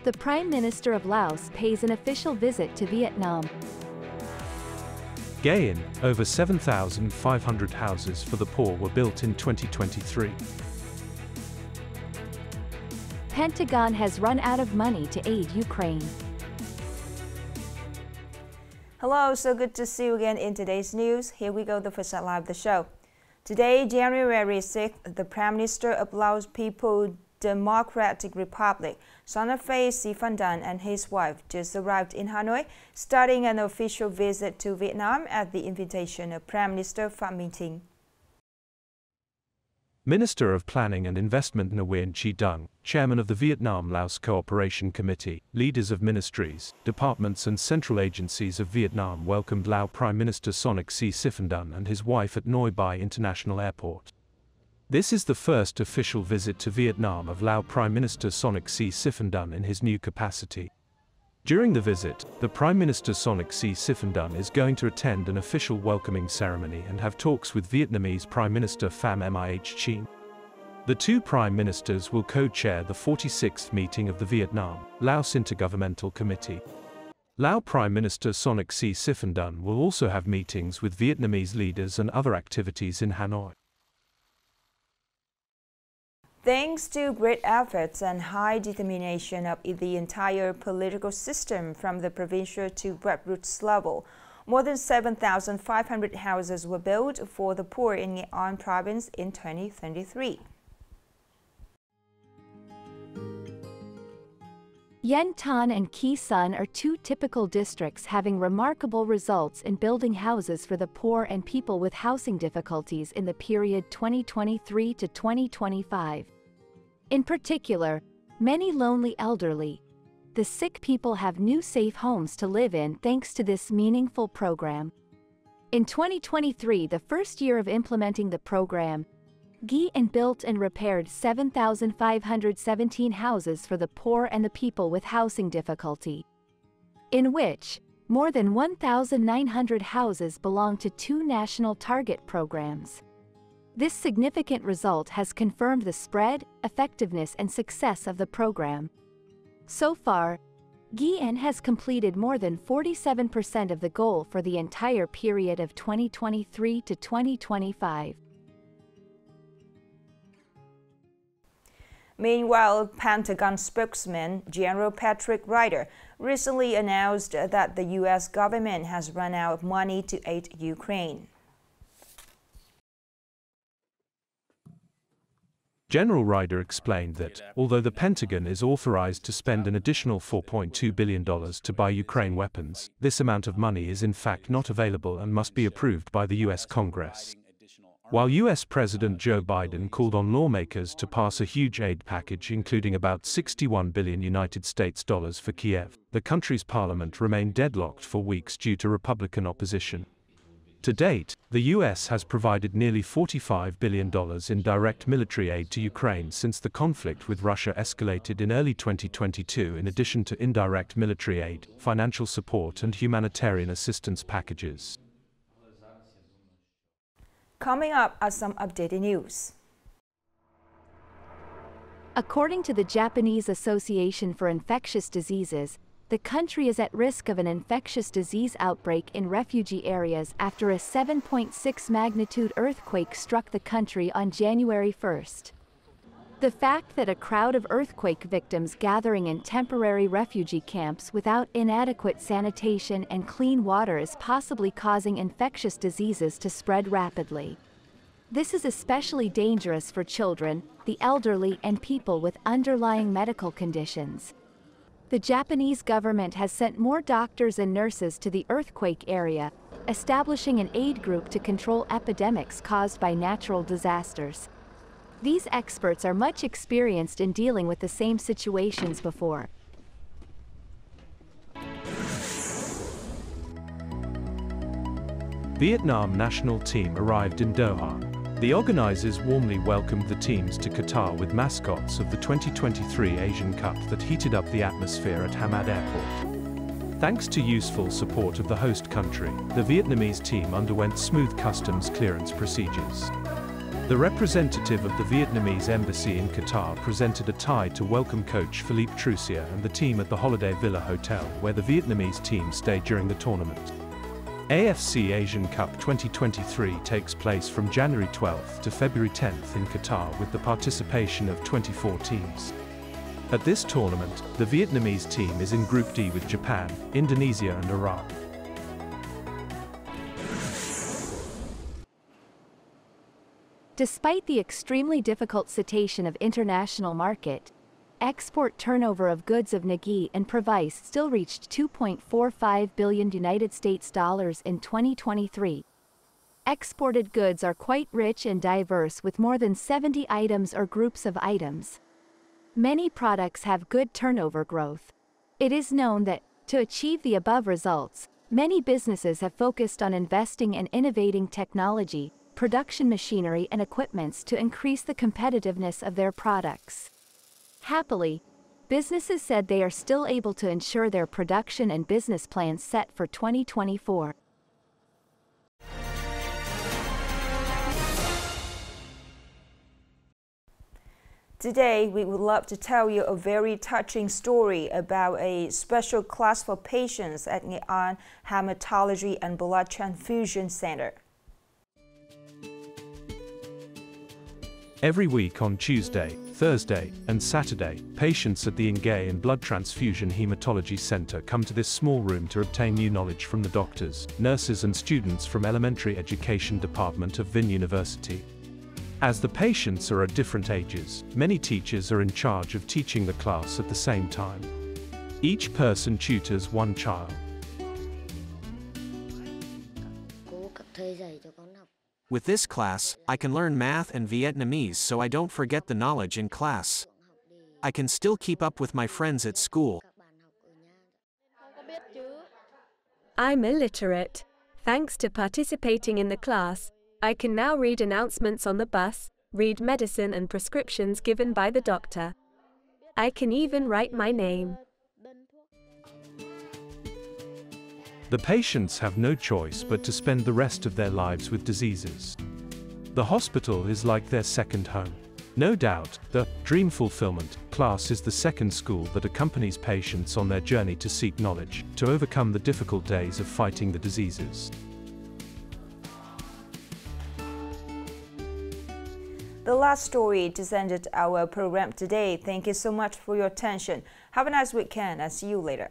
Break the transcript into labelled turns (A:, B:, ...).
A: The Prime Minister of Laos pays an official visit to Vietnam.
B: Nghe An, over 7,500 houses for the poor were built in 2023.
A: Pentagon has run out of money to aid Ukraine.
C: Hello, so good to see you again in today's news. Here we go, the first live of the show. Today, January 6th, the Prime Minister of Laos People Democratic Republic, Sonaphay Siphandan, and his wife just arrived in Hanoi, starting an official visit to Vietnam at the invitation of Prime Minister Phạm Minh Chính.
B: Minister of Planning and Investment Nguyen Chi Dung, Chairman of the Vietnam-Laos Cooperation Committee, leaders of ministries, departments and central agencies of Vietnam welcomed Lao Prime Minister Sonaphay Siphandan and his wife at Noi Bai International Airport. This is the first official visit to Vietnam of Lao Prime Minister Sonaphay Siphandan in his new capacity. During the visit, the Prime Minister Sonaphay Siphandan is going to attend an official welcoming ceremony and have talks with Vietnamese Prime Minister Pham Minh Chinh. The two Prime Ministers will co-chair the 46th meeting of the Vietnam-Laos Intergovernmental Committee. Lao Prime Minister Sonaphay Siphandan will also have meetings with Vietnamese leaders and other activities in Hanoi.
C: Thanks to great efforts and high determination of the entire political system from the provincial to grassroots level, more than 7,500 houses were built for the poor in Nghệ An province in 2023.
A: Yen Tan and Khe Sun are two typical districts having remarkable results in building houses for the poor and people with housing difficulties in the period 2023 to 2025. In particular, many lonely elderly, the sick people have new safe homes to live in thanks to this meaningful program. In 2023, the first year of implementing the program, Nghe An built and repaired 7,517 houses for the poor and the people with housing difficulty, in which more than 1,900 houses belong to two national target programs. This significant result has confirmed the spread, effectiveness and success of the program. So far, Nghe An has completed more than 47% of the goal for the entire period of 2023 to 2025.
C: Meanwhile, Pentagon spokesman General Patrick Ryder recently announced that the U.S. government has run out of money to aid Ukraine.
B: General Ryder explained that, although the Pentagon is authorized to spend an additional $4.2 billion to buy Ukraine weapons, this amount of money is in fact not available and must be approved by the U.S. Congress. While U.S. President Joe Biden called on lawmakers to pass a huge aid package including about 61 billion United States dollars for Kiev, the country's parliament remained deadlocked for weeks due to Republican opposition. To date, the U.S. has provided nearly $45 billion in direct military aid to Ukraine since the conflict with Russia escalated in early 2022, in addition to indirect military aid, financial support and humanitarian assistance packages.
C: Coming up are some updated news.
A: According to the Japanese Association for Infectious Diseases, the country is at risk of an infectious disease outbreak in refugee areas after a 7.6 magnitude earthquake struck the country on January 1st. The fact that a crowd of earthquake victims gathering in temporary refugee camps without inadequate sanitation and clean water is possibly causing infectious diseases to spread rapidly. This is especially dangerous for children, the elderly, and people with underlying medical conditions. The Japanese government has sent more doctors and nurses to the earthquake area, establishing an aid group to control epidemics caused by natural disasters. These experts are much experienced in dealing with the same situations before.
B: Vietnam national team arrived in Doha. The organizers warmly welcomed the teams to Qatar with mascots of the 2023 Asian Cup that heated up the atmosphere at Hamad Airport. Thanks to useful support of the host country, the Vietnamese team underwent smooth customs clearance procedures. The representative of the Vietnamese embassy in Qatar presented a tie to welcome coach Philippe Troussier and the team at the Holiday Villa Hotel, where the Vietnamese team stayed during the tournament. AFC Asian Cup 2023 takes place from January 12th to February 10th in Qatar with the participation of 24 teams. At this tournament, the Vietnamese team is in Group D with Japan, Indonesia and Iraq.
A: Despite the extremely difficult situation of international market, export turnover of goods of Nagi and Provice still reached $2.45 billion in 2023. Exported goods are quite rich and diverse with more than 70 items or groups of items. Many products have good turnover growth. It is known that, to achieve the above results, many businesses have focused on investing in innovating technology, production machinery and equipments to increase the competitiveness of their products. Happily, businesses said they are still able to ensure their production and business plans set for 2024.
C: Today, we would love to tell you a very touching story about a special class for patients at Nghệ An Hematology and Blood Transfusion Center.
B: Every week on Tuesday, Thursday, and Saturday, patients at the Nghe An Blood Transfusion Hematology Center come to this small room to obtain new knowledge from the doctors, nurses and students from Elementary Education Department of Vinh University. As the patients are at different ages, many teachers are in charge of teaching the class at the same time. Each person tutors one child.
D: With this class, I can learn math and Vietnamese so I don't forget the knowledge in class. I can still keep up with my friends at school.
E: I'm illiterate. Thanks to participating in the class, I can now read announcements on the bus, read medicine and prescriptions given by the doctor. I can even write my name.
B: The patients have no choice but to spend the rest of their lives with diseases. The hospital is like their second home. No doubt, the Dream Fulfillment class is the second school that accompanies patients on their journey to seek knowledge, to overcome the difficult days of fighting the diseases.
C: The last story just ended our program today. Thank you so much for your attention. Have a nice weekend and see you later.